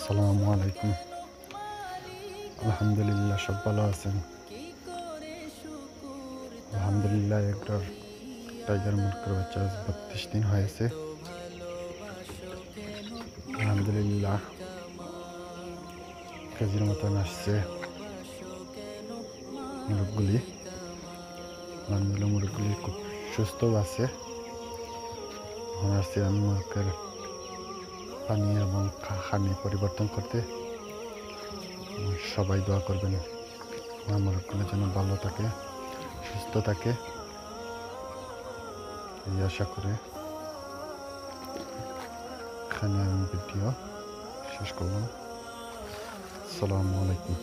আসসালামু আলাইকুম। আলহামদুলিল্লাহ, সব ভালো আছেন? আলহামদুলিল্লাহ, একটা টাইগার মুরগির বাচ্চা আজ ৩২ দিন হয়েছে। আলহামদুলিল্লাহ, কেজির মতন আসছে মুরগগুলি। আলহামদুলিল্লাহ, মুরগগুলি খুব সুস্থ আছে। এখন আসছি আমি মুরগের পানি এবং খানি পরিবর্তন করতে। সবাই দোয়া করবেন আমার মুরগগুলো যেন ভালো থাকে, সুস্থ থাকে, এই আশা করে এখানে আমি ভিডিও শেষ করলাম। আসসালামু আলাইকুম।